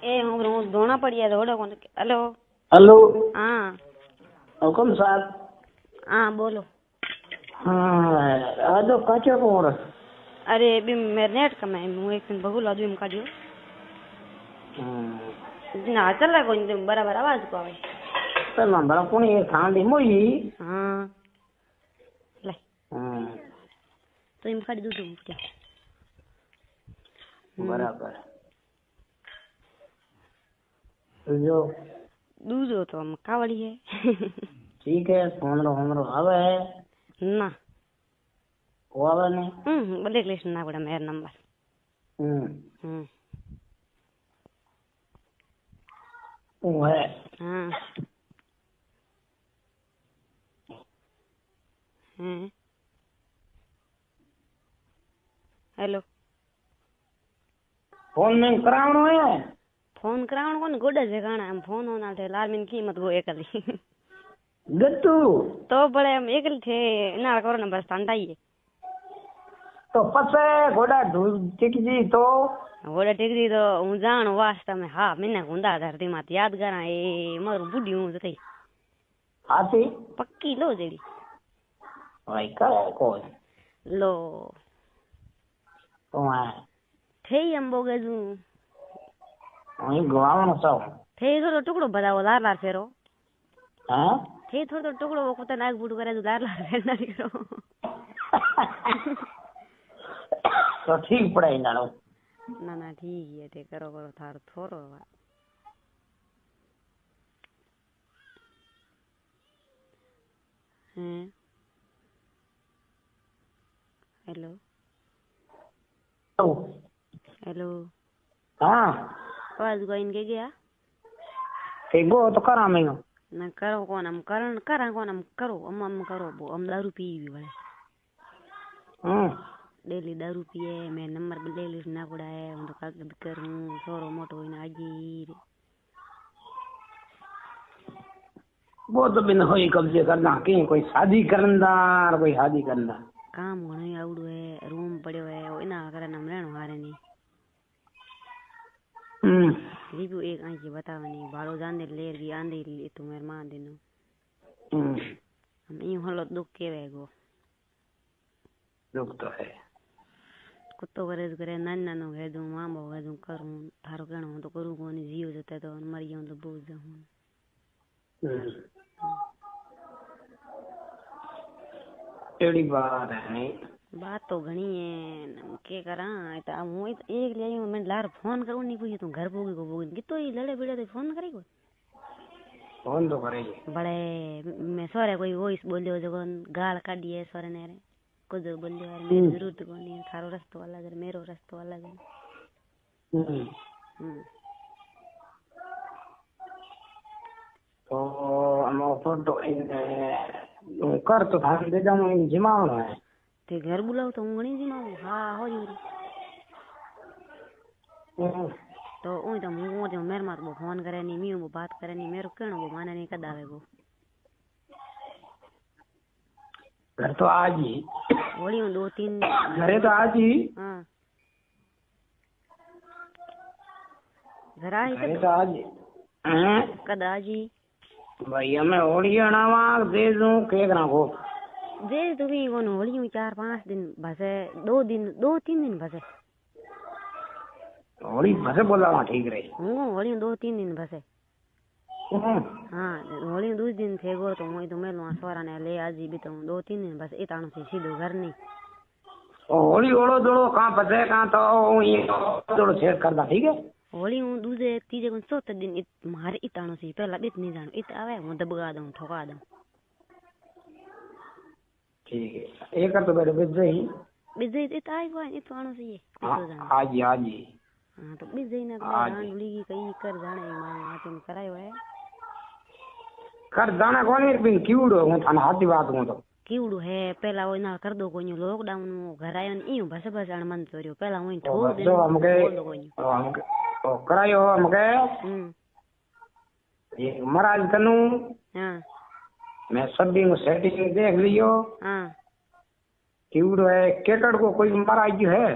ए હું ધોણા પડ્યા રોડો કોણ હેલો हेलो હા हुकुम साहब હા બોલો हाँ आदो काचा कोण अरे बी मेरे नेट कमाए હું એક दिन બગુલા દુમ કાઢ્યો ના ચાલે કોઈ બરાબર અવાજ કો આવે પેલા બરા કોની એ ખાંડી મોઈ હા લે હમ તો એમ કાઢી દઉં કે बराबर जो दूधो तो हम कावड़ी है ठीक है हमरो आवे है ना वो आवे ने बड़े क्लेश ना पड़ा मेरा नंबर वो है हाँ हेलो फोन में करावनो है फोन करावण कोन गोडे जे गाना हम फोन होना थे लालमिन कीमत वो एकली गत्तू तो बड़े हम एकल थे ना करो नंबर स्टैंडाई तो पसे घोड़ा टिक जी तो घोड़ा टिक जी तो हूँ जान वास्ता में हाँ मैंने गुंदा धरती मात याद करा ए मर बुढ़ी हूँ जते हाथी पक्की लो जेडी भाई का कोई लो तो है थे हम बोगजू वही गवावनो सो थे थोड़ो टुकड़ो बताओ लार लार फेरो हां थे थोड़ो टुकड़ो वो कुत्ता नाक बूट करे तो लार लार फेर ना करो तो ठीक पड़े नालो ना ना ठीक है ते करो करो थार थोरो हैं हेलो हेलो हाँ आवाज को इनके गया ते गो तो करा मैं ना करो कौन हम करण करा कौन हम करो हम करो वो हम दारू पी भी बड़े डेली दारू पिए मैं नंबर ले ली ना पड़ा है हम तो कागज करूं छोरो मोटो होइना आजी वो तो बिन होई कब्जे करना के कोई शादी करंदार कोई शादी करंदा काम घणो आवड़ो है रूम पड़ो है इना करे नम रहणो हारे नहीं रिव्यू एक आई की बतावनी भाड़ो जांदे लेर की आंधी तू मेरे मां देनो हम यूं हलो दुख के वेगो दुख तो है कुत्तो करे नान नानो है दूं मामो है दूं करूं थारो कहणो तो करूं कोनी जियो जते तो मर गयो तो बोझ जाऊं एड़ी बात है बात तो घणी है के करा तो हूं एक ले आयो मैं लार फोन करूं नहीं पूछी तू घर पोगी को पोगी कितो ही लड़े बिड़े तो फोन करे को फोन तो करेगी बड़े मैं सोरे कोई वॉइस बोलियो जको गाल काढी है सोरे ने कुछ बोलियो यार मेरी जरूरत कोनी थारो रास्तो अलग है मेरो रास्तो अलग है तो हम फोटो कर तो थाने दे जाऊं जिमावनो है ते घर बुलाओ तो घणी जिमाऊ हाँ हो जूरी तो ओई तो मुंह जो मेरे मात वो फोन करे नहीं मी वो बात करे नहीं मेरो कहणो वो माने नहीं कदावे वो घर तो आज ही होली 2-3 घरे तो आज ही हाँ घर आई तो आज कद आज ही भाई हमें होली अनावा दे दूं के करा को जे तुम्ही कोण होली 4-5 दिन बसे 2-3 दिन बसे होली बसे बोला ठीक रहे होली 2-3 दिन बसे हाँ होली 2 दिन थे गो तो मैं तो मेलो सोरा ने ले आज भी तो 2-3 दिन बस इतानो से सीधो घर नहीं होली ओड़ो दोड़ो कहां बसे कहां तो ये दोड़ो छेड़ करदा ठीक है होली हूँ दूजे तीजे को 7 दिन मारे इतानो से पहला बीत नहीं जानो इत आवे हूँ दबगा दूं ठोका दूं ठीक है एक तो बेटे बिजई इत आई को इत आनो से ये आज ही हाँ तो बिजई ना गांडुली की कई कर जाने मां आते में करायो है कर दाना कोनी बिन कीवड़ो हूं थाने हाथी बात हूं तो कीवड़ो है पहला वो ना कर दो कोनी लॉकडाउन में घर आयो ने ई बस अण मन तोरियो पहला वो ठोक दे हमके ओ करायो हमके ये महाराज तनु हां मैं सभी को सेटिंग देख लियो हां कीवड़ो है केकड़ को कोई महाराज है